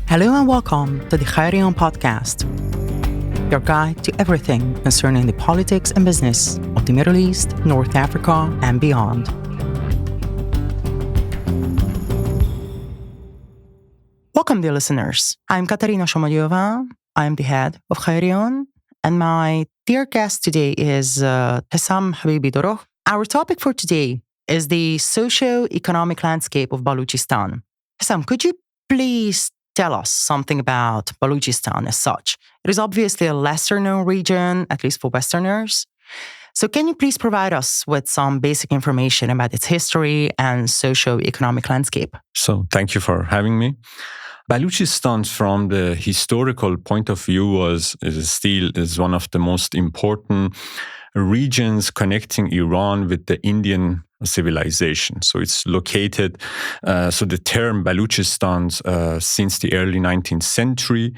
Hello and welcome to the Khairion podcast, your guide to everything concerning the politics and business of the Middle East, North Africa, and beyond. Welcome, dear listeners. I'm Katarina Shomalyova. I am the head of Khairion, and my dear guest today is Hessam Habibi Doroh. Our topic for today is the socio-economic landscape of Baluchistan. Hessam, could you please tell us something about Baluchistan as such? It is obviously a lesser-known region, at least for Westerners. So can you please provide us with some basic information about its history and socio-economic landscape? So thank you for having me. Baluchistan, from the historical point of view, is one of the most important regions connecting Iran with the Indian civilization. So it's located, so the term Baluchistan since the early 19th century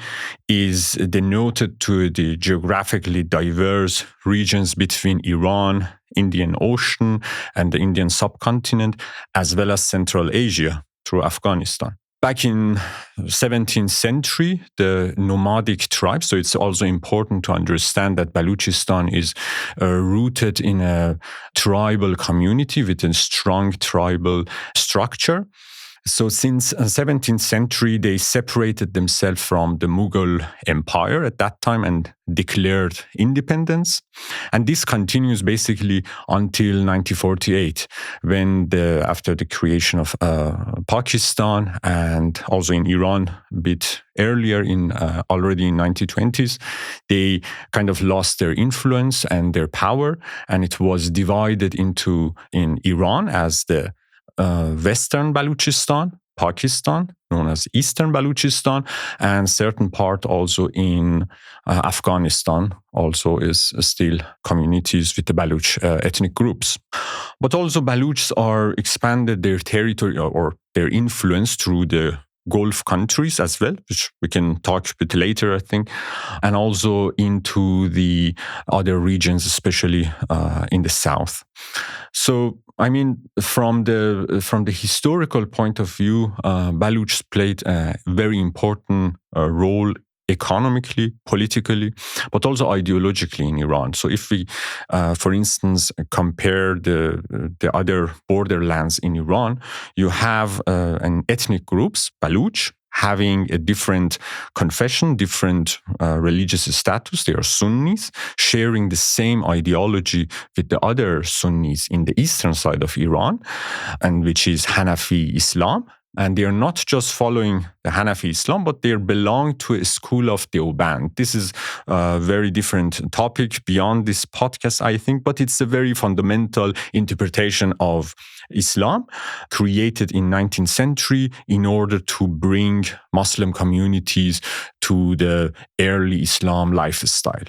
is denoted to the geographically diverse regions between Iran, Indian Ocean, and the Indian subcontinent, as well as Central Asia through Afghanistan. Back in 17th century, the nomadic tribes, so it's also important to understand that Baluchistan is rooted in a tribal community with a strong tribal structure. So since 17th century, they separated themselves from the Mughal Empire at that time and declared independence. And this continues basically until 1948, when after the creation of Pakistan and also in Iran a bit earlier, already in 1920s, they kind of lost their influence and their power, and it was divided in Iran as the Western Baluchistan, Pakistan, known as Eastern Baluchistan, and certain part also in Afghanistan also is still communities with the Baluch ethnic groups. But also Baluchs are expanded their territory or their influence through the Gulf countries as well, which we can talk a bit later, I think, and also into the other regions, especially in the south. So, I mean, from the historical point of view, Baluchs played a very important role economically, politically, but also ideologically in Iran. So if we, for instance, compare the other borderlands in Iran, you have an ethnic groups, Baluch, having a different confession, different religious status. They are Sunnis, sharing the same ideology with the other Sunnis in the eastern side of Iran, and which is Hanafi Islam. And they are not just following the Hanafi Islam, but they belong to a school of Deoband. This is a very different topic beyond this podcast, I think, but it's a very fundamental interpretation of Islam created in 19th century in order to bring Muslim communities to the early Islam lifestyle,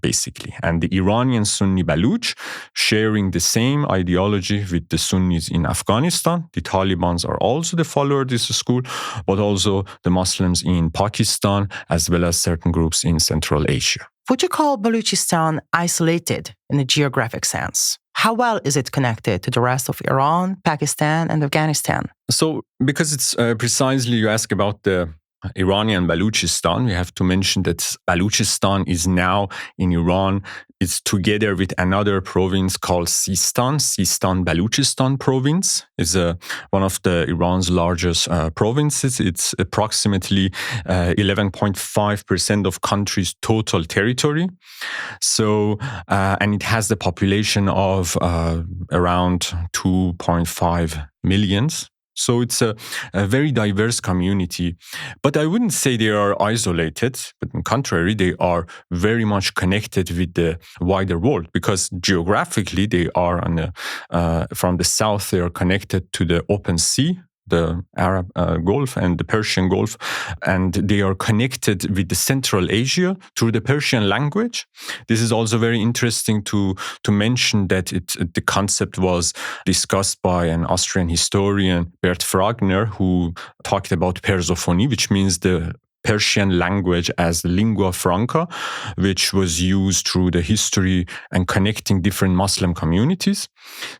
basically. And the Iranian Sunni Baluch sharing the same ideology with the Sunnis in Afghanistan. The Talibans are also the follower of this school, but also the Muslims in Pakistan, as well as certain groups in Central Asia. Would you call Baluchistan isolated in a geographic sense? How well is it connected to the rest of Iran, Pakistan, and Afghanistan? So, because it's precisely you ask about the Iranian Baluchistan, we have to mention that Baluchistan is now in Iran. It's together with another province called Sistan Baluchistan province. Is one of the Iran's largest provinces. It's approximately 11.5% of country's total territory. So, and it has the population of around 2.5 millions. So it's a very diverse community. But I wouldn't say they are isolated, but on the contrary, they are very much connected with the wider world, because geographically they are from the south, they are connected to the open sea, the Arab Gulf and the Persian Gulf, and they are connected with the Central Asia through the Persian language. This is also very interesting to mention that the concept was discussed by an Austrian historian, Bert Fragner, who talked about Persophony, which means the Persian language as the lingua franca, which was used through the history and connecting different Muslim communities.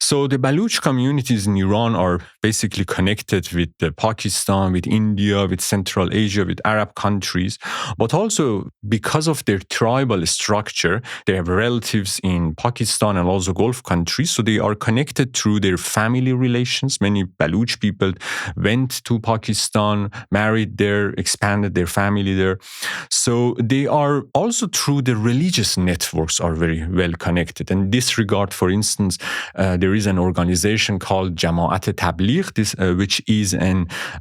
So the Baluch communities in Iran are basically connected with Pakistan, with India, with Central Asia, with Arab countries. But also because of their tribal structure, they have relatives in Pakistan and also Gulf countries. So they are connected through their family relations. Many Baluch people went to Pakistan, married there, expanded their family there. So they are also through the religious networks are very well connected. In this regard, for instance, there is an organization called Jamaat Tabligh, which is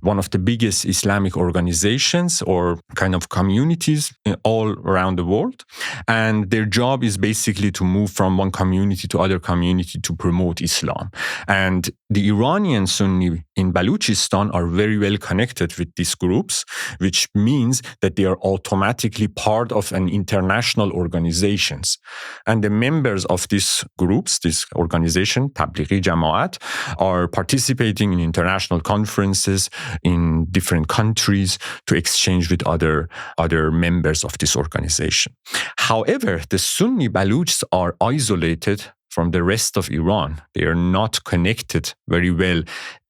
one of the biggest Islamic organizations or kind of communities all around the world. And their job is basically to move from one community to other community to promote Islam. And the Iranian Sunni in Baluchistan are very well connected with these groups, which means that they are automatically part of an international organizations. And the members of these groups, this organization, Tablighi Jamaat, are participating in international conferences in different countries to exchange with other members of this organization. However, the Sunni Baluchs are isolated from the rest of Iran. They are not connected very well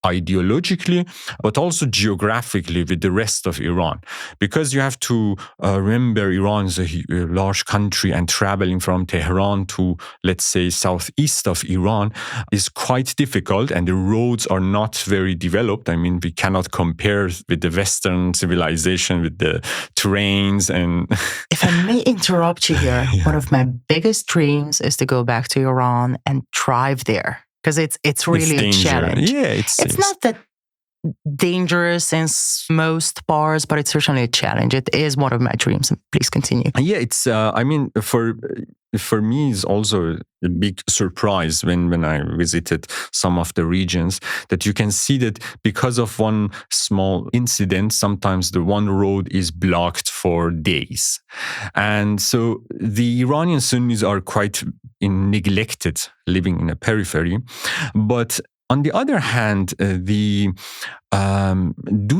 ideologically, but also geographically with the rest of Iran. Because you have to remember Iran is a large country, and traveling from Tehran to, let's say, southeast of Iran is quite difficult, and the roads are not very developed. I mean, we cannot compare with the Western civilization with the trains and... If I may interrupt you here, one of my biggest dreams is to go back to Iran and drive there. Because it's really a challenge. Yeah, it's not that dangerous in most parts, but it's certainly a challenge. It is one of my dreams. Please continue. Yeah, it's. I mean, for me, it's also a big surprise when I visited some of the regions that you can see that because of one small incident, sometimes the one road is blocked for days, and so the Iranian Sunnis are quite neglected, living in a periphery, but on the other hand, due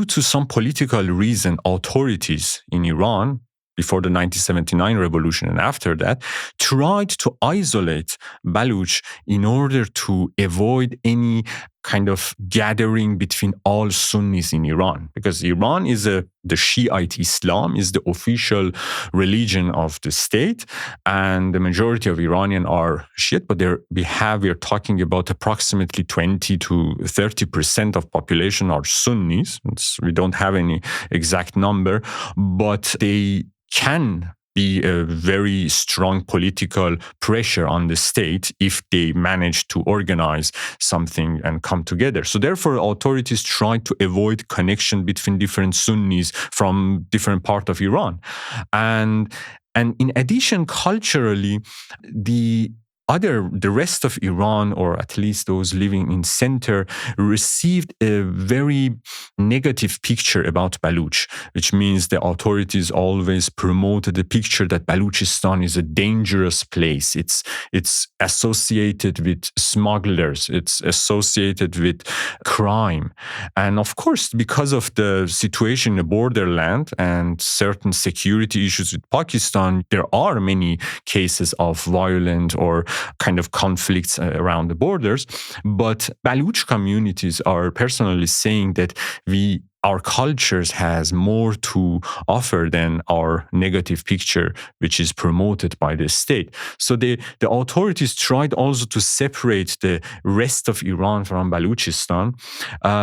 to some political reason, authorities in Iran, before the 1979 revolution and after that, tried to isolate Baluch in order to avoid any kind of gathering between all Sunnis in Iran. Because Iran is the Shiite Islam is the official religion of the state, and the majority of Iranian are Shiite, but we are talking about approximately 20 to 30% of population are Sunnis. We don't have any exact number, but they can be a very strong political pressure on the state if they manage to organize something and come together. So therefore, authorities try to avoid connection between different Sunnis from different parts of Iran. And in addition, culturally, the rest of Iran, or at least those living in center, received a very negative picture about Baluch, which means the authorities always promoted the picture that Baluchistan is a dangerous place. It's associated with smugglers. It's associated with crime. And of course, because of the situation in the borderland and certain security issues with Pakistan, there are many cases of violent or kind of conflicts around the borders. But Baluch communities are personally saying that our cultures has more to offer than our negative picture, which is promoted by the state. So the authorities tried also to separate the rest of Iran from Baluchistan,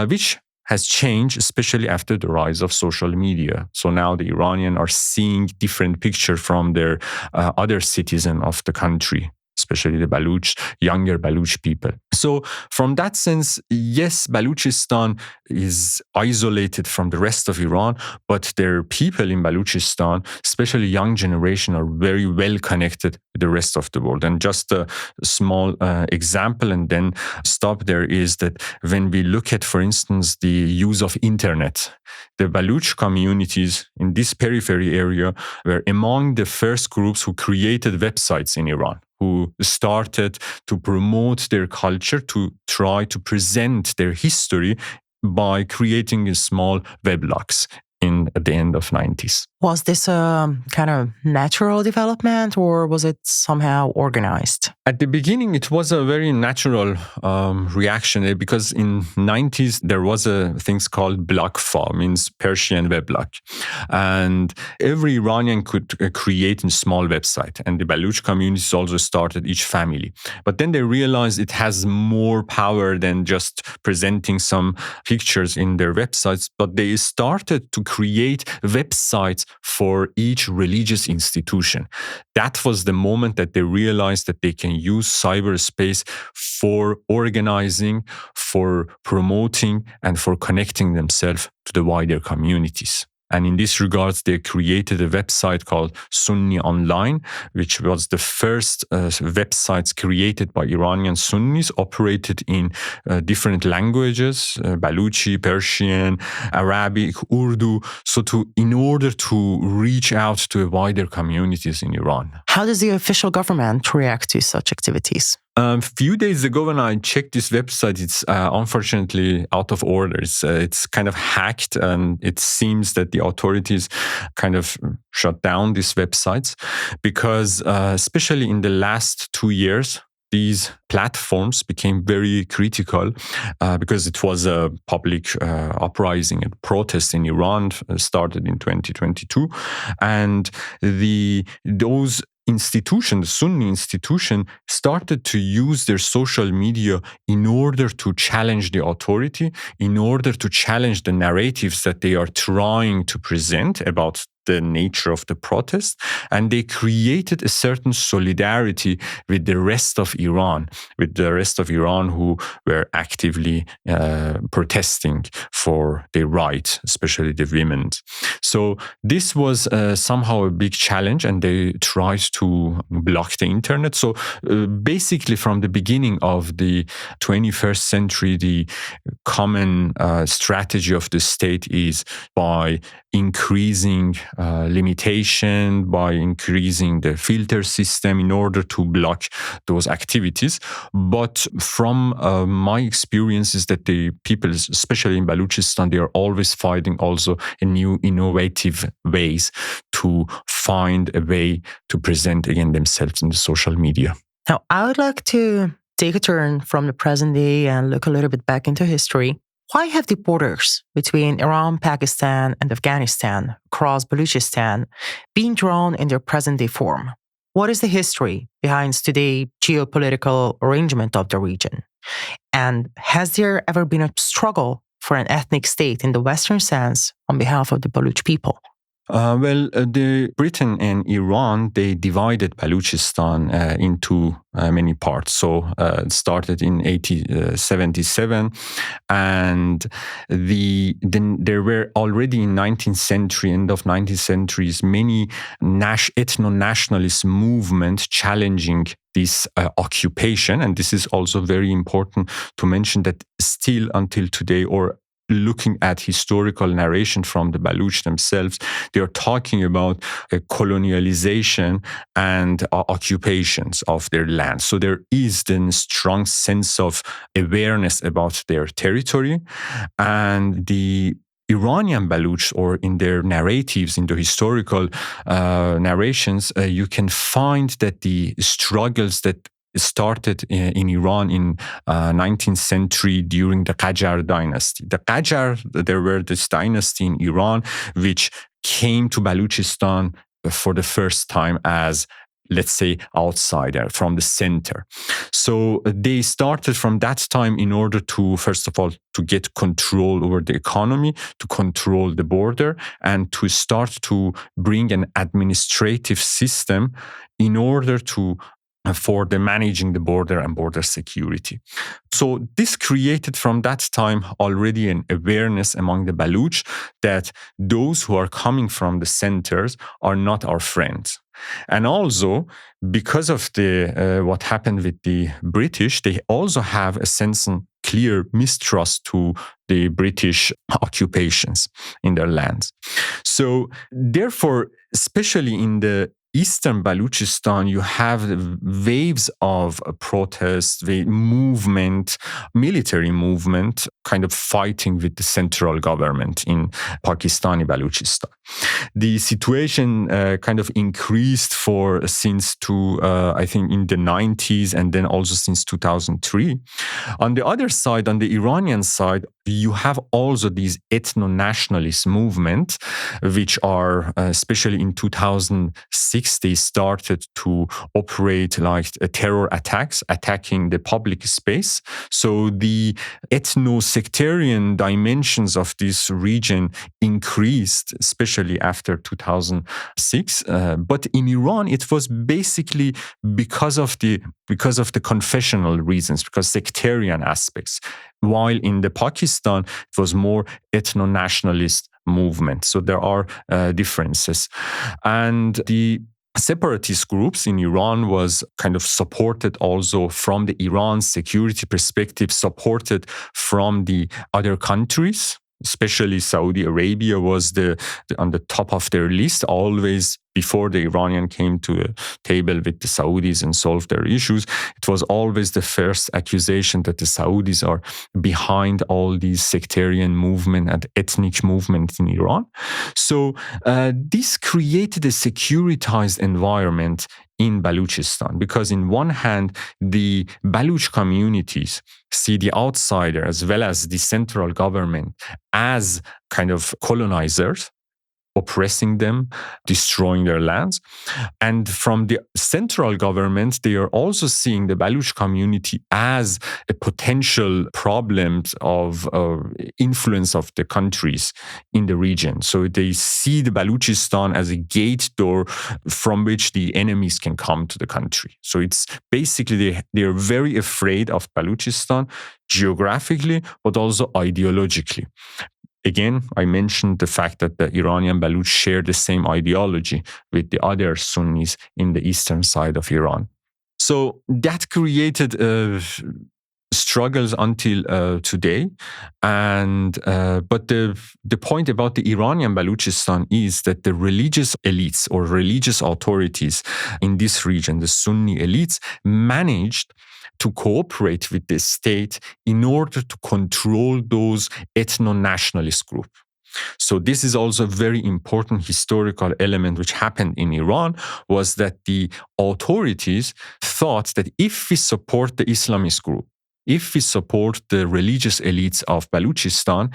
which has changed, especially after the rise of social media. So now the Iranians are seeing different picture from their other citizens of the country, especially the younger Baluch people. So from that sense, yes, Baluchistan is isolated from the rest of Iran, but their people in Baluchistan, especially young generation, are very well connected with the rest of the world. And just a small example and then stop there is that when we look at, for instance, the use of internet, the Baluch communities in this periphery area were among the first groups who created websites in Iran, who started to promote their culture, to try to present their history by creating small weblogs. at the end of 90s. Was this a kind of natural development, or was it somehow organized? At the beginning, it was a very natural reaction because in 90s, there was a things called blogfa, means Persian weblog. And every Iranian could create a small website. And the Baluch communities also started each family. But then they realized it has more power than just presenting some pictures in their websites. But they started to create websites for each religious institution. That was the moment that they realized that they can use cyberspace for organizing, for promoting, and for connecting themselves to the wider communities. And in this regards, they created a website called Sunni Online, which was the first websites created by Iranian Sunnis, operated in different languages, Baluchi, Persian, Arabic, Urdu, in order to reach out to wider communities in Iran. How does the official government react to such activities? A few days ago, when I checked this website, it's unfortunately out of order. It's kind of hacked, and it seems that the authorities kind of shut down these websites because, especially in the last 2 years, these platforms became very critical because it was a public uprising and protest in Iran started in 2022, and those institution, the Sunni institution, started to use their social media in order to challenge the authority, in order to challenge the narratives that they are trying to present about the nature of the protest. And they created a certain solidarity with the rest of Iran, who were actively protesting for their rights, especially the women. So this was somehow a big challenge, and they tried to block the internet. So basically, from the beginning of the 21st century, the common strategy of the state is by increasing limitation, by increasing the filter system in order to block those activities. But from my experience is that the people, especially in Baluchistan, they are always finding also a new innovative ways to find a way to present again themselves in the social media. Now, I would like to take a turn from the present day and look a little bit back into history. Why have the borders between Iran, Pakistan, and Afghanistan across Baluchistan been drawn in their present-day form? What is the history behind today's geopolitical arrangement of the region? And has there ever been a struggle for an ethnic state in the Western sense on behalf of the Baluch people? The Britain and Iran, they divided Baluchistan into many parts. So it started in 1877, and there were already in 19th century, end of 19th centuries, many ethno-nationalist movements challenging this occupation. And this is also very important to mention that still until today, or looking at historical narration from the Baluch themselves, they are talking about colonialization and occupations of their land. So there is then a strong sense of awareness about their territory. And the Iranian Baluch, or in their narratives, in the historical narrations, you can find that the struggles that started in Iran in 19th century during the Qajar dynasty. The Qajar, there were this dynasty in Iran which came to Baluchistan for the first time as, let's say, outsider from the center. So they started from that time in order to, first of all, to get control over the economy, to control the border, and to start to bring an administrative system in order to for the managing the border and border security. So this created from that time already an awareness among the Baluch that those who are coming from the centers are not our friends. And also, because of the what happened with the British, they also have a sense of clear mistrust to the British occupations in their lands. So therefore, especially in the eastern Baluchistan, you have waves of protests, the movement, military movement, kind of fighting with the central government in Pakistani Baluchistan. The situation kind of increased since I think in the 90s, and then also since 2003. On the other side, on the Iranian side, you have also these ethno-nationalist movements, which are, especially in 2006, they started to operate like terror attacks, attacking the public space. So the ethno-sectarian dimensions of this region increased, especially after 2006. But in Iran, it was basically because of the confessional reasons, because sectarian aspects. While in the Pakistan, it was more ethno-nationalist movement. So there are differences. And the separatist groups in Iran was kind of supported also from the Iran security perspective, supported from the other countries. Especially Saudi Arabia was on the top of their list, always before the Iranian came to a table with the Saudis and solved their issues. It was always the first accusation that the Saudis are behind all these sectarian movement and ethnic movements in Iran. So this created a securitized environment in Baluchistan, because in one hand, the Baluch communities see the outsider as well as the central government as kind of colonizers, oppressing them, destroying their lands. And from the central government, they are also seeing the Baluch community as a potential problem of influence of the countries in the region. So they see the Baluchistan as a gate door from which the enemies can come to the country. So it's basically they are very afraid of Baluchistan geographically, but also ideologically. Again, I mentioned the fact that the Iranian Baluch share the same ideology with the other Sunnis in the eastern side of Iran. So that created struggles until today. But the point about the Iranian Baluchistan is that the religious elites or religious authorities in this region, the Sunni elites, managed to cooperate with the state in order to control those ethno-nationalist groups. So this is also a very important historical element which happened in Iran, was that the authorities thought that if we support the Islamist group, if we support the religious elites of Baluchistan,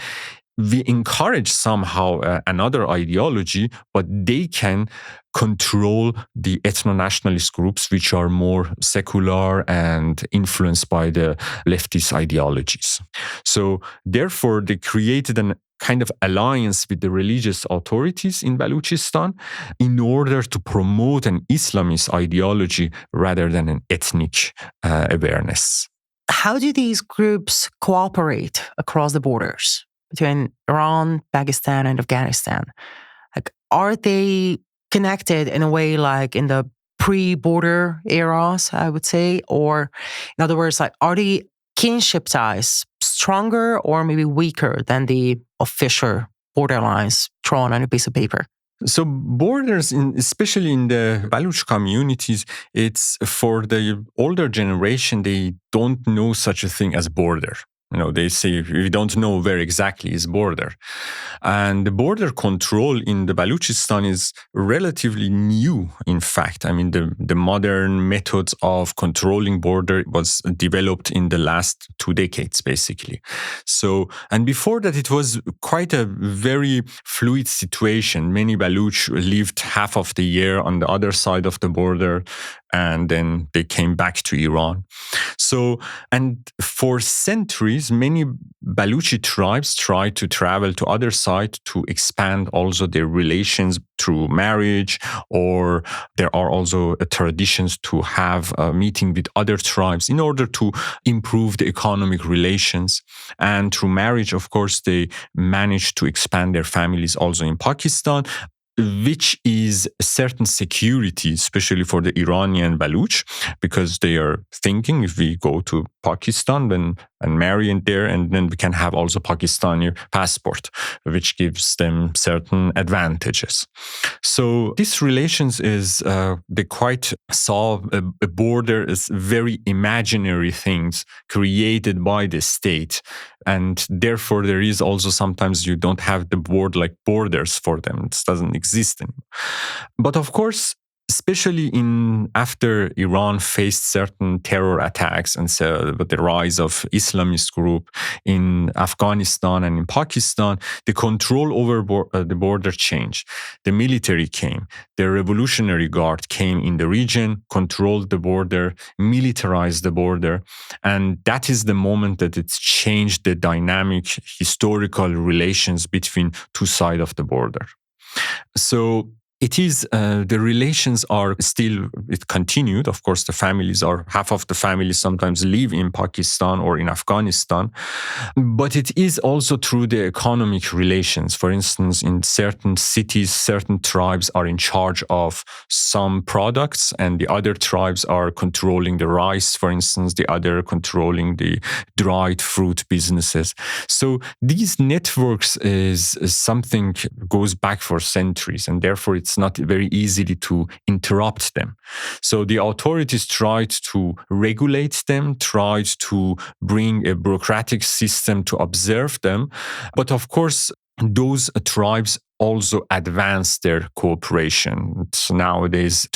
we encourage somehow another ideology, but they can control the ethno-nationalist groups, which are more secular and influenced by the leftist ideologies. So therefore, they created an kind of alliance with the religious authorities in Baluchistan in order to promote an Islamist ideology rather than an ethnic awareness. How do these groups cooperate across the borders between Iran, Pakistan, and Afghanistan? Like, are they connected in a way like in the pre-border eras, I would say? Or in other words, like, are the kinship ties stronger or maybe weaker than the official border lines drawn on a piece of paper? So borders, especially in the Baluch communities, it's for the older generation, they don't know such a thing as border. You know, they say we don't know where exactly is border. And the border control in the Baluchistan is relatively new, in fact. I mean, the modern methods of controlling border was developed in the last 2 decades, basically. So, and before that, it was quite a very fluid situation. Many Baluch lived half of the year on the other side of the border, and then they came back to Iran. So, and for centuries, many Baluchi tribes tried to travel to other side to expand also their relations through marriage, or there are also traditions to have a meeting with other tribes in order to improve the economic relations. And through marriage, of course, they managed to expand their families also in Pakistan, which is a certain security, especially for the Iranian Baluch, because they are thinking if we go to Pakistan, then and marry in there, and then we can have also Pakistani passport, which gives them certain advantages. So these relations is they quite saw a border as very imaginary things created by the state, and therefore there is also sometimes you don't have the word like borders for them. It doesn't exist anymore. But of course, especially after Iran faced certain terror attacks and so with the rise of Islamist group in Afghanistan and in Pakistan, the control over the border changed. The military came, the Revolutionary Guard came in the region, controlled the border, militarized the border, and that is the moment that it's changed the dynamic historical relations between two sides of the border. So it is, the relations are still, it continued. Of course, the families are, half of the families sometimes live in Pakistan or in Afghanistan. But it is also through the economic relations. For instance, in certain cities, certain tribes are in charge of some products and the other tribes are controlling the rice, for instance, the other controlling the dried fruit businesses. So these networks is something goes back for centuries, and therefore it's not very easily to interrupt them. So the authorities tried to regulate them, tried to bring a bureaucratic system to observe them. But of course, those tribes also advance their cooperation. So nowadays,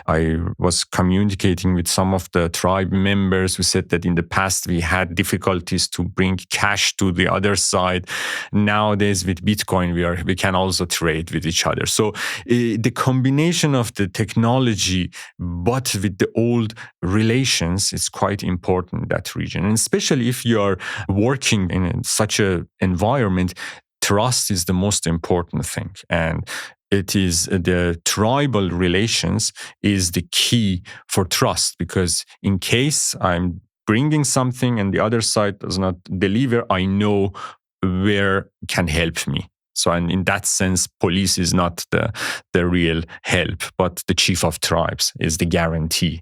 I was communicating with some of the tribe members who said that in the past we had difficulties to bring cash to the other side. Nowadays, with Bitcoin, we can also trade with each other. So the combination of the technology, but with the old relations, is quite important in that region. And especially if you are working in such an environment, trust is the most important thing. And it is the tribal relations is the key for trust, because in case I'm bringing something and the other side does not deliver, I know where can help me. So in that sense, police is not the real help, but the chief of tribes is the guarantee.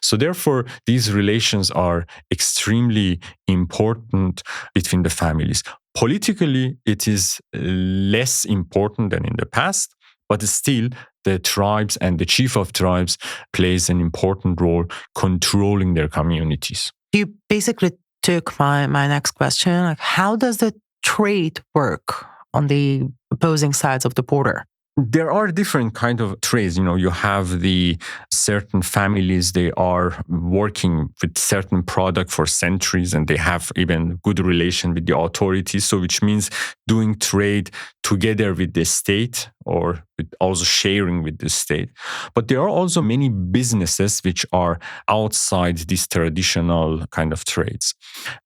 So therefore, these relations are extremely important between the families. Politically, it is less important than in the past, but still the tribes and the chief of tribes plays an important role controlling their communities. You basically took my next question. Like, how does the trade work on the opposing sides of the border? There are different kind of trades. You have the certain families, they are working with certain product for centuries and they have even good relation with the authorities. So which means doing trade together with the state or with also sharing with the state. But there are also many businesses which are outside these traditional kind of trades.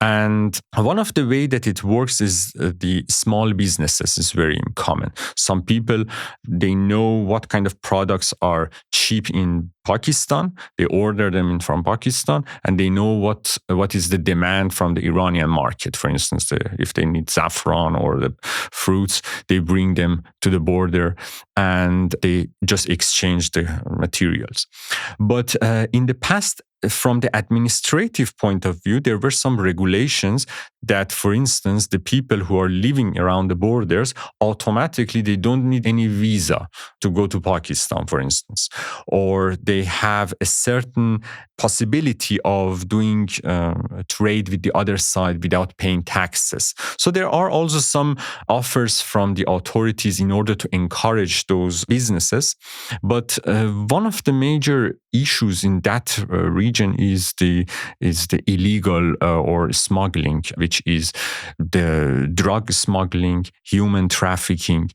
And one of the way that it works is the small businesses is very common. Some people, they know what kind of products are cheap in Pakistan. They order them from Pakistan, and they know what is the demand from the Iranian market. For instance, if they need saffron or the fruits, they bring them to the border and they just exchange the materials. But in the past, from the administrative point of view, there were some regulations that, for instance, the people who are living around the borders, automatically, they don't need any visa to go to Pakistan, for instance, or they have a certain possibility of doing trade with the other side without paying taxes. So there are also some offers from the authorities in order to encourage those businesses. But one of the major issues in that region is the illegal or smuggling, which is the drug smuggling, human trafficking.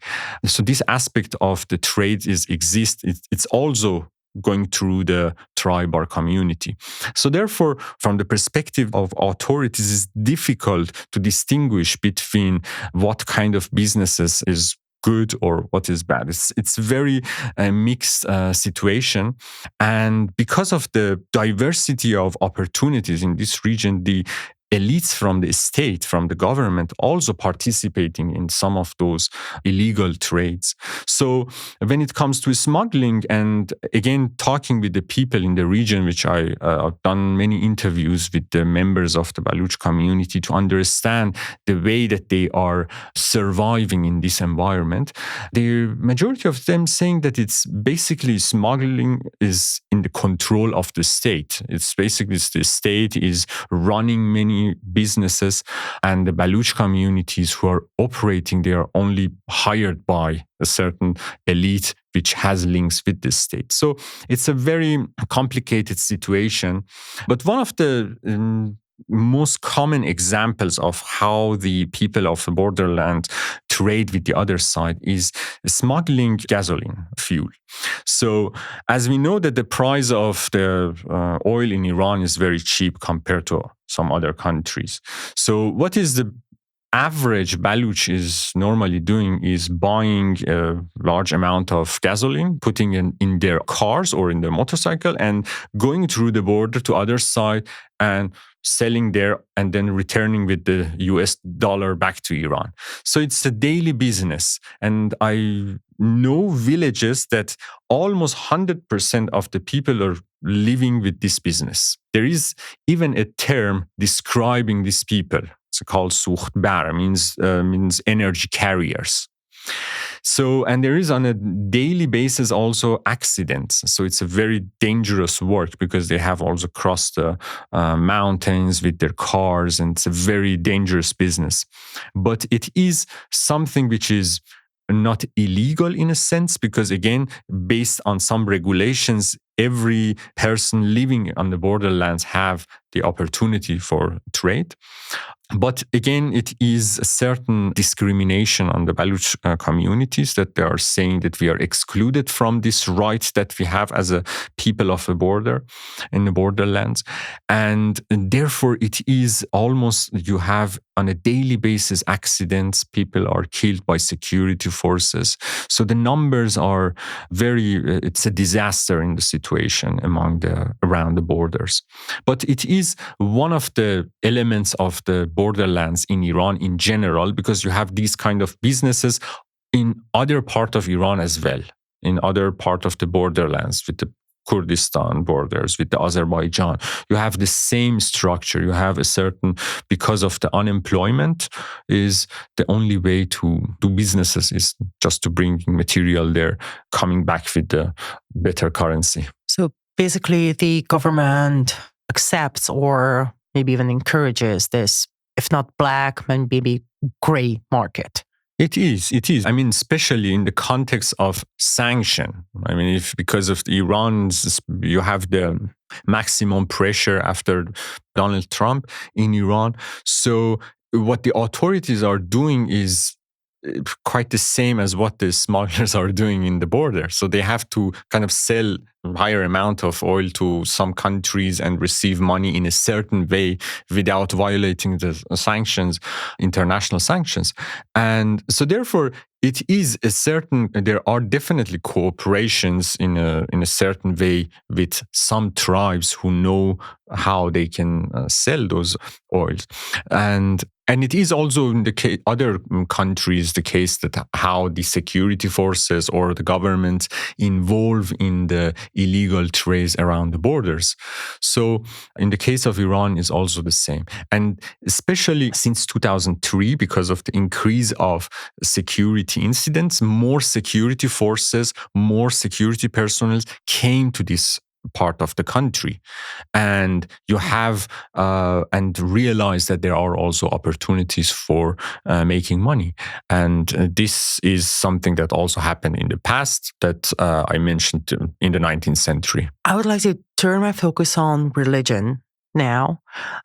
So this aspect of the trade exists. It's also going through the tribe or community. So therefore, from the perspective of authorities, it's difficult to distinguish between what kind of businesses is good or what is bad. It's very mixed situation. And because of the diversity of opportunities in this region, the elites from the state, from the government, also participating in some of those illegal trades. So when it comes to smuggling, and again, talking with the people in the region, which I've done many interviews with the members of the Baluch community to understand the way that they are surviving in this environment, the majority of them saying that it's basically smuggling is in the control of the state. It's basically the state is running many businesses, and the Baluch communities who are operating, they are only hired by a certain elite which has links with the state. So it's a very complicated situation. But one of the most common examples of how the people of the borderland trade with the other side is smuggling gasoline fuel. So as we know that the price of the oil in Iran is very cheap compared to some other countries. So what is the average Baluch is normally doing is buying a large amount of gasoline, putting it in their cars or in their motorcycle, and going through the border to other side and selling there and then returning with the US dollar back to Iran. So it's a daily business. And I know villages that almost 100% of the people are living with this business. There is even a term describing these people. It's called suhtbar, means energy carriers. So, and there is on a daily basis also accidents. So it's a very dangerous work because they have also crossed the mountains with their cars, and it's a very dangerous business. But it is something which is not illegal in a sense, because again, based on some regulations, every person living on the borderlands have the opportunity for trade. But again, it is a certain discrimination on the Baluch communities that they are saying that we are excluded from this right that we have as a people of the border in the borderlands. And therefore, it is almost, you have on a daily basis accidents, people are killed by security forces. So the numbers are it's a disaster in the situation around the borders. But it is one of the elements of the borderlands in Iran in general, because you have these kind of businesses in other part of Iran as well, in other part of the borderlands with the Kurdistan borders, with the Azerbaijan. You have the same structure. You have a certain, because of the unemployment, is the only way to do businesses is just to bring material there, coming back with the better currency. So basically the government accepts or maybe even encourages this, if not black, maybe gray market. It is. I mean, especially in the context of sanction. I mean, because of Iran's, you have the maximum pressure after Donald Trump in Iran. So what the authorities are doing is quite the same as what the smugglers are doing in the border. So they have to kind of sell a higher amount of oil to some countries and receive money in a certain way without violating the sanctions, international sanctions. And so therefore, it is there are definitely cooperations in a certain way with some tribes who know how they can sell those oils. And it is also in the other countries the case that how the security forces or the government involve in the illegal trades around the borders. So in the case of Iran is also the same. And especially since 2003, because of the increase of security incidents, more security forces, more security personnel came to this part of the country, and you have and realize that there are also opportunities for making money. And this is something that also happened in the past that I mentioned in the 19th century. I would like to turn my focus on religion now.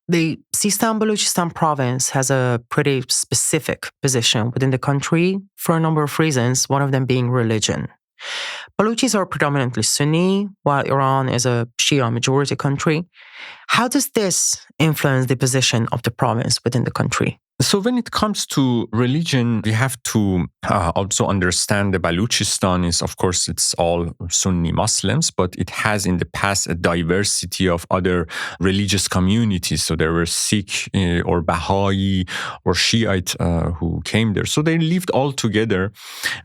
The Sistan Baluchistan province has a pretty specific position within the country for a number of reasons, one of them being religion. Baluchis are predominantly Sunni, while Iran is a Shia majority country. How does this influence the position of the province within the country? So when it comes to religion, we have to also understand the Baluchistan is, of course, it's all Sunni Muslims, but it has in the past a diversity of other religious communities. So there were Sikh or Baha'i or Shiite who came there. So they lived all together.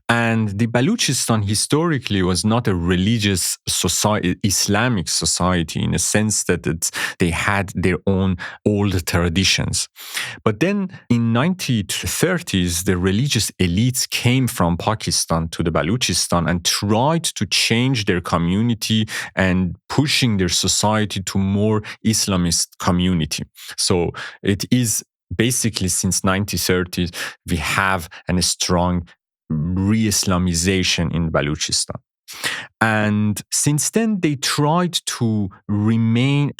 And the Baluchistan historically was not a religious society, Islamic society, in a sense that they had their own old traditions. But then in 1930s, the religious elites came from Pakistan to the Baluchistan and tried to change their community and pushing their society to more Islamist community. So it is basically since 1930s, we have a strong re-Islamization in Baluchistan. And since then, they tried to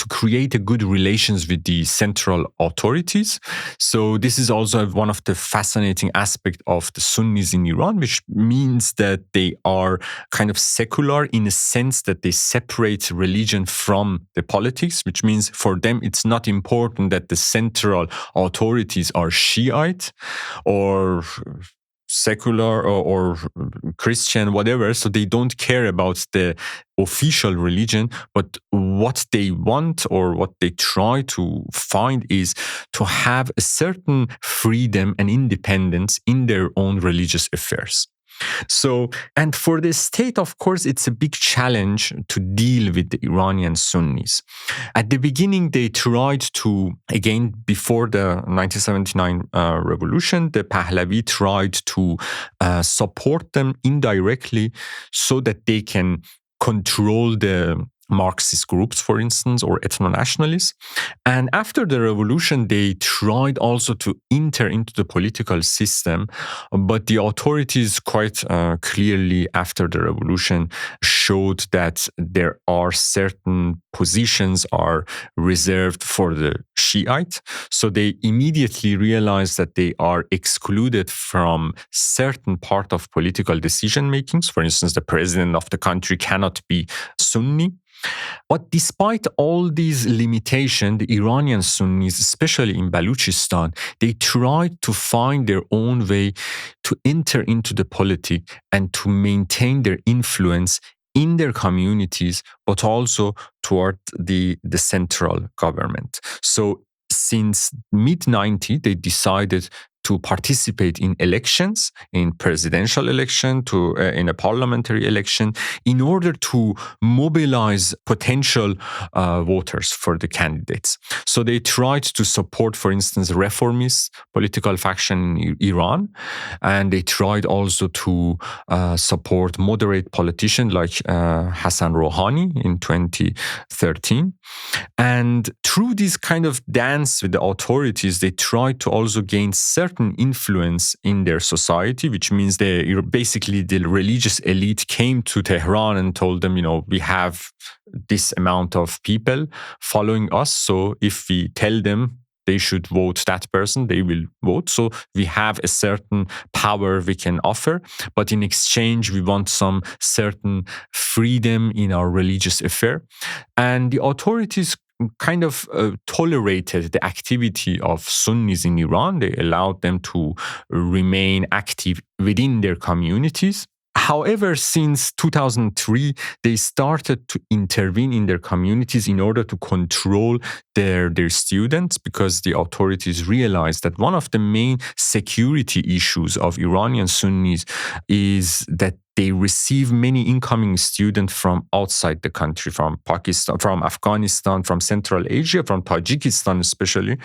create a good relations with the central authorities. So this is also one of the fascinating aspects of the Sunnis in Iran, which means that they are kind of secular in a sense that they separate religion from the politics, which means for them, it's not important that the central authorities are Shiite or secular or Christian, whatever. So they don't care about the official religion, but what they want or what they try to find is to have a certain freedom and independence in their own religious affairs. So, and for the state, of course, it's a big challenge to deal with the Iranian Sunnis. At the beginning, they tried to, again, before the 1979 revolution, the Pahlavi tried to support them indirectly so that they can control the Marxist groups, for instance, or ethno-nationalists. And after the revolution, they tried also to enter into the political system. But the authorities quite clearly after the revolution showed that there are certain positions are reserved for the Shiite. So they immediately realized that they are excluded from certain part of political decision makings. For instance, the president of the country cannot be Sunni. But despite all these limitations, the Iranian Sunnis, especially in Baluchistan, they tried to find their own way to enter into the politics and to maintain their influence in their communities, but also toward the central government. So since mid-90s, they decided to participate in elections, in presidential election, in a parliamentary election, in order to mobilize potential voters for the candidates. So they tried to support, for instance, reformist political faction in Iran, and they tried also to support moderate politicians like Hassan Rouhani in 2013. And through this kind of dance with the authorities, they tried to also gain certain influence in their society, which means basically the religious elite came to Tehran and told them, we have this amount of people following us. So if we tell them they should vote that person, they will vote. So we have a certain power we can offer, but in exchange, we want some certain freedom in our religious affair. And the authorities kind of tolerated the activity of Sunnis in Iran. They allowed them to remain active within their communities. However, since 2003, they started to intervene in their communities in order to control their students, because the authorities realized that one of the main security issues of Iranian Sunnis is that they receive many incoming students from outside the country, from Pakistan, from Afghanistan, from Central Asia, from Tajikistan especially.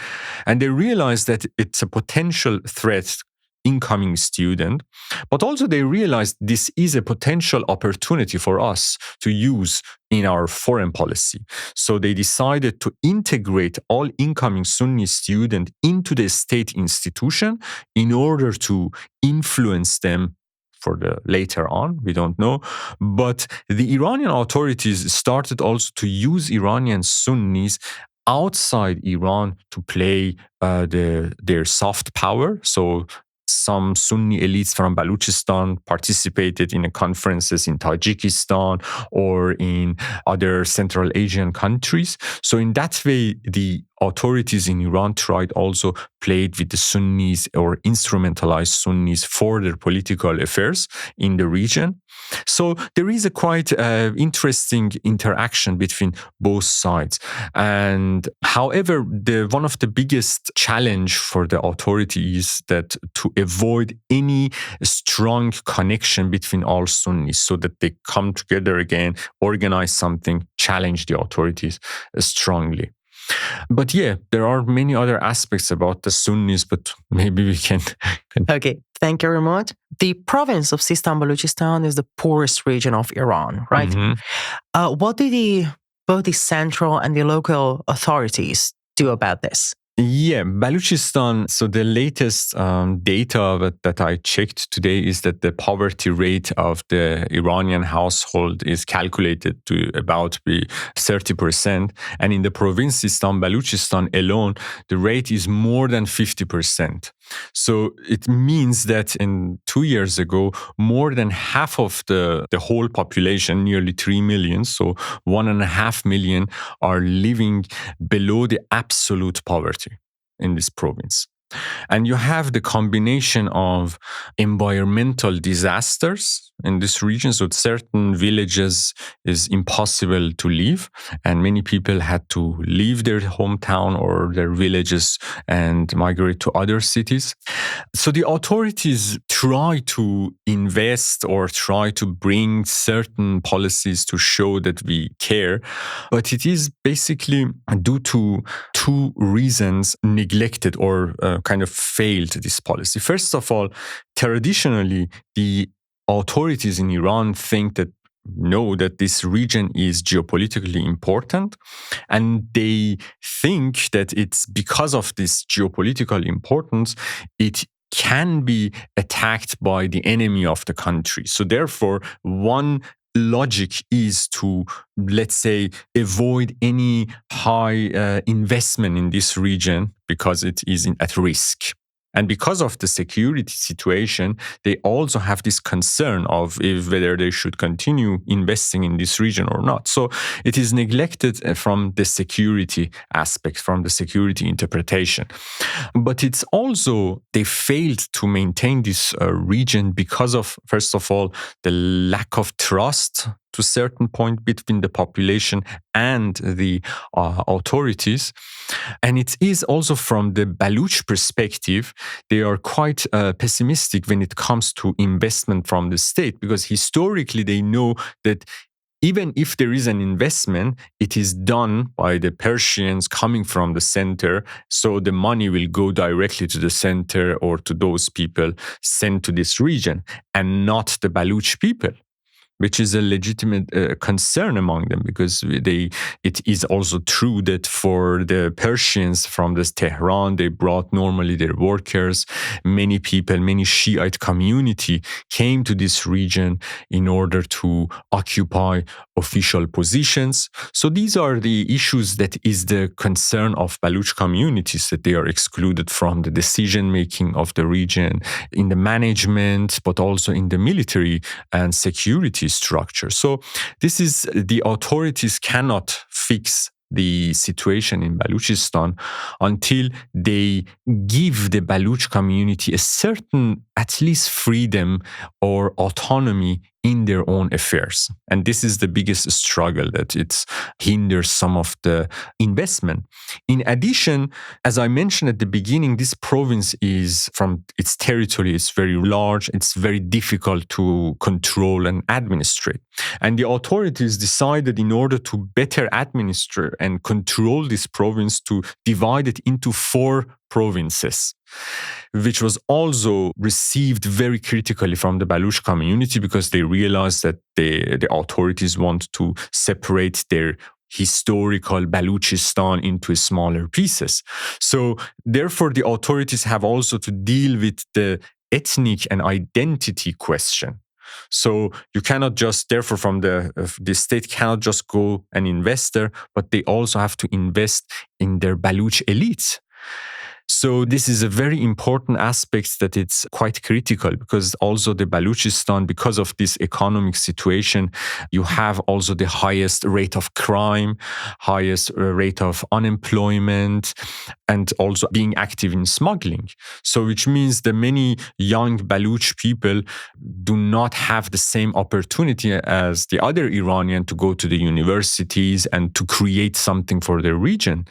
And they realized that it's a potential threat, incoming student, but also they realized this is a potential opportunity for us to use in our foreign policy. So they decided to integrate all incoming Sunni students into the state institution in order to influence them for the later on, we don't know. But the Iranian authorities started also to use Iranian Sunnis outside Iran to play their soft power. So some Sunni elites from Baluchistan participated in conferences in Tajikistan or in other Central Asian countries. So in that way, the authorities in Iran tried also played with the Sunnis or instrumentalized Sunnis for their political affairs in the region. So there is a quite interesting interaction between both sides. And however, one of the biggest challenge for the authority is that to avoid any strong connection between all Sunnis so that they come together again, organize something, challenge the authorities strongly. But yeah, there are many other aspects about the Sunnis, but maybe we can. Okay, thank you very much. The province of Sistan Baluchistan is the poorest region of Iran, right? Mm-hmm. What did both the central and the local authorities do about this? Yeah, Baluchistan. So the latest data that I checked today is that the poverty rate of the Iranian household is calculated to about be 30%. And in the province Sistan Baluchistan alone, the rate is more than 50%. So it means that in 2 years ago, more than half of the whole population, nearly 3 million, so 1.5 million, are living below the absolute poverty in this province. And you have the combination of environmental disasters in this region. So certain villages is impossible to live, and many people had to leave their hometown or their villages and migrate to other cities. So the authorities try to invest or try to bring certain policies to show that we care, but it is basically due to two reasons neglected or kind of failed this policy. First of all, traditionally, the authorities in Iran know that this region is geopolitically important, and they think that it's because of this geopolitical importance, it can be attacked by the enemy of the country. So therefore, one logic is to, let's say, avoid any high investment in this region because it is at risk. And because of the security situation, they also have this concern of whether they should continue investing in this region or not. So it is neglected from the security aspect, from the security interpretation. But it's also, they failed to maintain this region because of, first of all, the lack of trust to a certain point between the population and the authorities. And it is also from the Baluch perspective, they are quite pessimistic when it comes to investment from the state, because historically they know that even if there is an investment, it is done by the Persians coming from the center. So the money will go directly to the center or to those people sent to this region and not the Baluch people, which is a legitimate concern among them, because it is also true that for the Persians from this Tehran, they brought normally their workers. Many people, many Shiite community came to this region in order to occupy official positions. So these are the issues that is the concern of Baluch communities, that they are excluded from the decision-making of the region, in the management, but also in the military and security structure. So this is, the authorities cannot fix the situation in Baluchistan until they give the Baluch community a certain, at least, freedom or autonomy in their own affairs. And this is the biggest struggle, that it hinders some of the investment. In addition, as I mentioned at the beginning, this province is, from its territory, it's very large, it's very difficult to control and administrate. And the authorities decided, in order to better administer and control this province, to divide it into 4 provinces, which was also received very critically from the Baluch community, because they realized that the authorities want to separate their historical Baluchistan into smaller pieces. So therefore, the authorities have also to deal with the ethnic and identity question. So you cannot just, therefore, from the state cannot just go and invest there, but they also have to invest in their Baluch elites. So this is a very important aspect that it's quite critical, because also the Baluchistan, because of this economic situation, you have also the highest rate of crime, highest rate of unemployment, and also being active in smuggling. So which means that many young Baluch people do not have the same opportunity as the other Iranian to go to the universities and to create something for their region.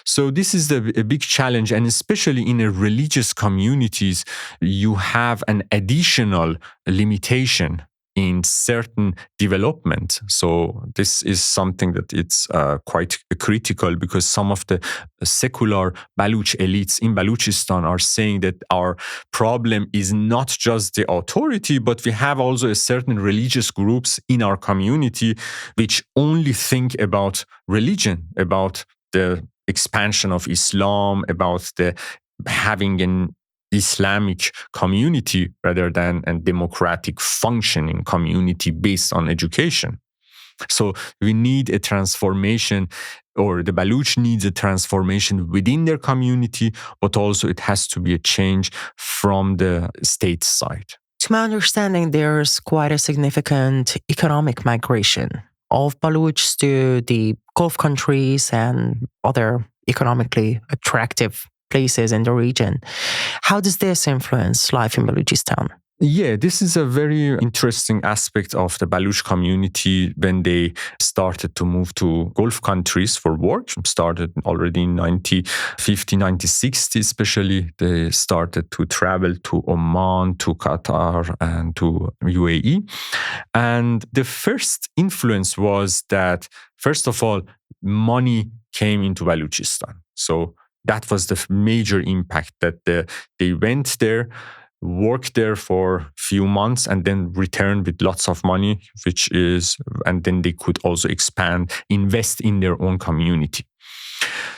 So this is a big challenge, and especially in a religious communities, you have an additional limitation in certain development. So this is something that it's quite critical, because some of the secular Baluch elites in Baluchistan are saying that our problem is not just the authority, but we have also a certain religious groups in our community which only think about religion, about the expansion of Islam, about the having an Islamic community rather than a democratic functioning community based on education. So we need a transformation, or the Baluch needs a transformation within their community, but also it has to be a change from the state side. To my understanding, there's quite a significant economic migration of Baluchs to the Gulf countries and other economically attractive places in the region. How does this influence life in Baluchistan? Yeah, this is a very interesting aspect of the Baluch community when they started to move to Gulf countries for work. Started already in 1950, 1960 especially. They started to travel to Oman, to Qatar, and to UAE. And the first influence was that, first of all, money came into Baluchistan. So that was the major impact, that they went there, worked there for a few months, and then returned with lots of money, and then they could also expand, invest in their own community.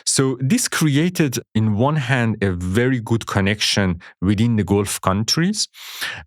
So this created, in one hand, a very good connection within the Gulf countries.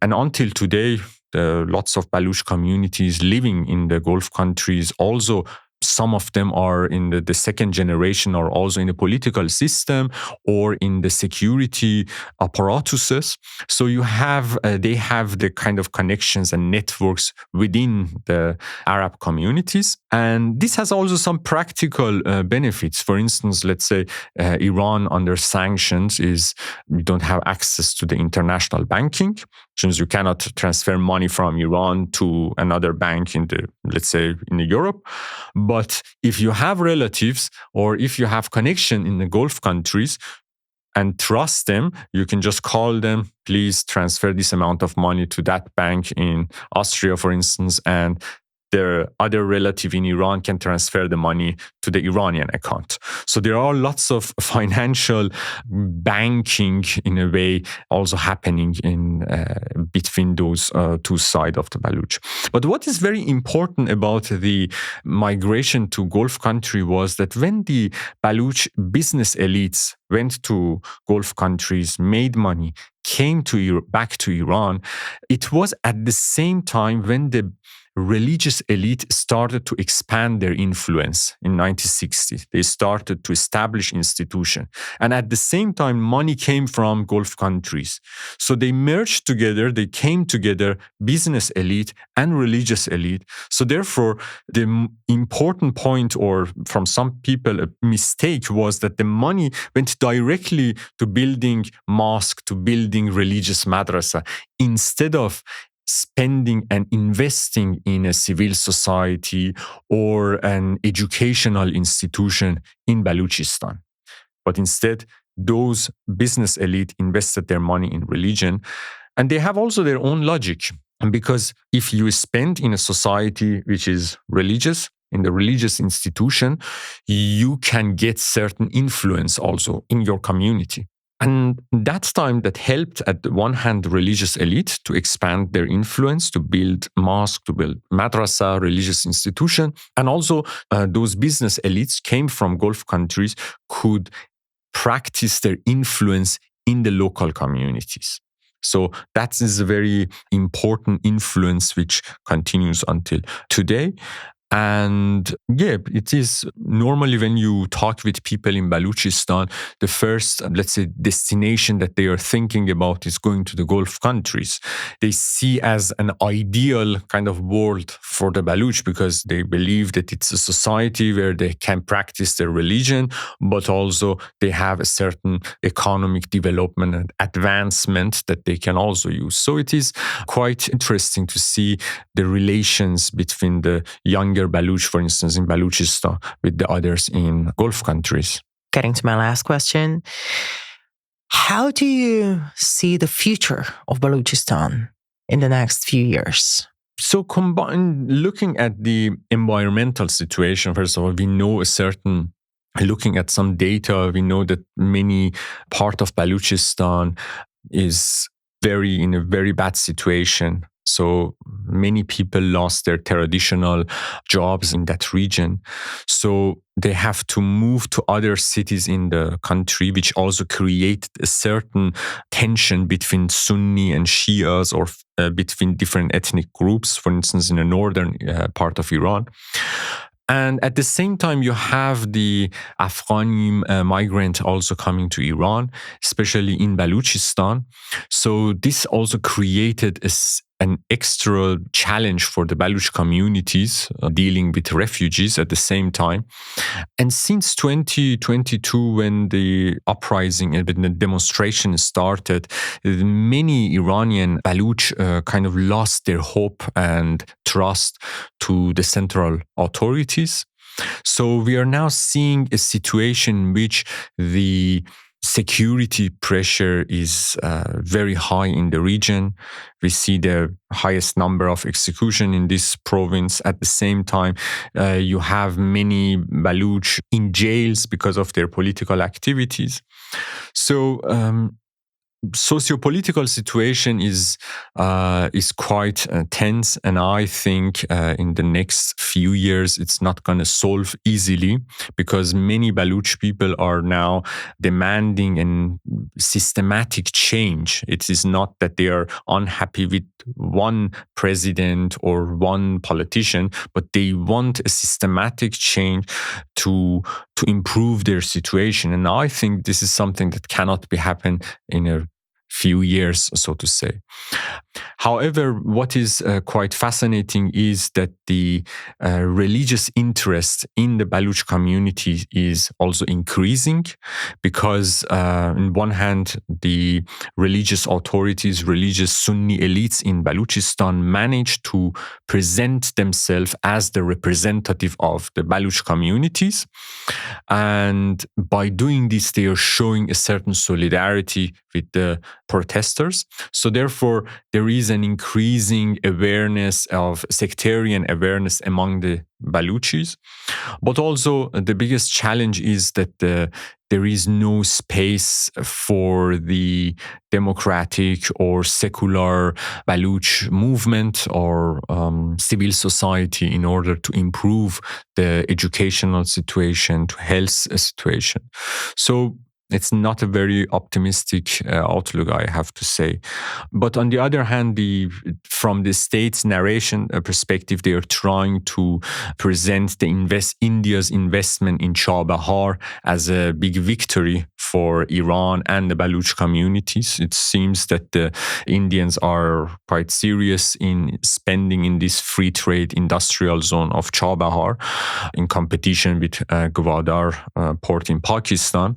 And until today, lots of Baluch communities living in the Gulf countries, also some of them are in the second generation, or also in the political system or in the security apparatuses. So they have the kind of connections and networks within the Arab communities. And this has also some practical benefits. For instance, let's say Iran under sanctions you don't have access to the international banking, since you cannot transfer money from Iran to another bank let's say in Europe. But if you have relatives, or if you have connection in the Gulf countries and trust them, you can just call them, please transfer this amount of money to that bank in Austria, for instance, and their other relative in Iran can transfer the money to the Iranian account. So there are lots of financial banking, in a way, also happening in between those two sides of the Baluch. But what is very important about the migration to Gulf country was that when the Baluch business elites went to Gulf countries, made money, came back to Iran, it was at the same time when the religious elite started to expand their influence in 1960. They started to establish institutions. And at the same time, money came from Gulf countries. So they merged together, they came together, business elite and religious elite. So therefore, the important point, or from some people, a mistake, was that the money went directly to building mosque, to building religious madrasa, instead of spending and investing in a civil society or an educational institution in Baluchistan. But instead, those business elite invested their money in religion, and they have also their own logic. And because if you spend in a society which is religious, in the religious institution, you can get certain influence also in your community. And that's time that helped, at the one hand, the religious elite to expand their influence, to build mosque, to build madrasa, religious institution. And also those business elites came from Gulf countries, could practice their influence in the local communities. So that is a very important influence which continues until today. And yeah, it is normally when you talk with people in Baluchistan, the first, let's say, destination that they are thinking about is going to the Gulf countries. They see as an ideal kind of world for the Baluch because they believe that it's a society where they can practice their religion, but also they have a certain economic development and advancement that they can also use. So it is quite interesting to see the relations between the younger Baluch, for instance, in Baluchistan with the others in Gulf countries. Getting to my last question, how do you see the future of Baluchistan in the next few years? So looking at the environmental situation, first of all, we know looking at some data, we know that many part of Baluchistan is in a very bad situation. So many people lost their traditional jobs in that region. So they have to move to other cities in the country, which also created a certain tension between Sunni and Shias or between different ethnic groups, for instance, in the northern part of Iran. And at the same time, you have the Afghani migrant also coming to Iran, especially in Baluchistan. So this also created an extra challenge for the Baluch communities dealing with refugees at the same time. And since 2022, when the uprising and the demonstration started, many Iranian Baluch kind of lost their hope and trust to the central authorities. So we are now seeing a situation in which the security pressure is very high in the region. We see the highest number of execution in this province. At the same time, you have many Baluch in jails because of their political activities. So socio-political situation is quite tense, and I think in the next few years it's not going to solve easily because many Baluch people are now demanding a systematic change. It is not that they are unhappy with one president or one politician, but they want a systematic change to improve their situation. And I think this is something that cannot be happen in a few years, so to say. However, what is quite fascinating is that the religious interest in the Baluch community is also increasing because on one hand, the religious authorities, religious Sunni elites in Baluchistan managed to present themselves as the representative of the Baluch communities. And by doing this, they are showing a certain solidarity with the protesters. So therefore, there is an increasing awareness of sectarian awareness among the Baluchis. But also the biggest challenge is that there is no space for the democratic or secular Baluch movement or civil society in order to improve the educational situation, to health situation. So it's not a very optimistic outlook, I have to say. But on the other hand, from the state's narration perspective, they are trying to present India's investment in Chabahar as a big victory for Iran and the Baluch communities. It seems that the Indians are quite serious in spending in this free trade industrial zone of Chabahar in competition with Gwadar port in Pakistan.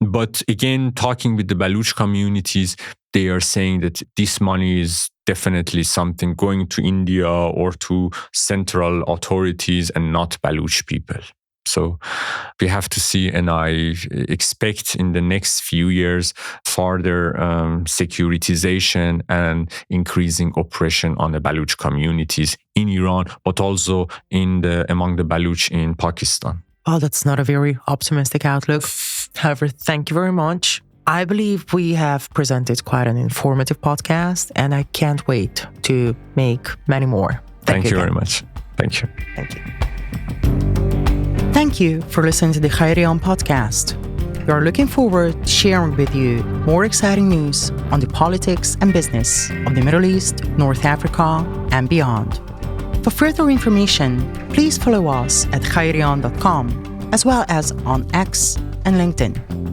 But again, talking with the Baluch communities, they are saying that this money is definitely something going to India or to central authorities and not Baluch people. So we have to see, and I expect in the next few years further securitization and increasing oppression on the Baluch communities in Iran, but also among the Baluch in Pakistan. Well, that's not a very optimistic outlook. However, thank you very much. I believe we have presented quite an informative podcast, and I can't wait to make many more. Thank you very much. Thank you. Thank you. Thank you for listening to the Khairion podcast. We are looking forward to sharing with you more exciting news on the politics and business of the Middle East, North Africa, and beyond. For further information, please follow us at khairion.com, as well as on X and LinkedIn.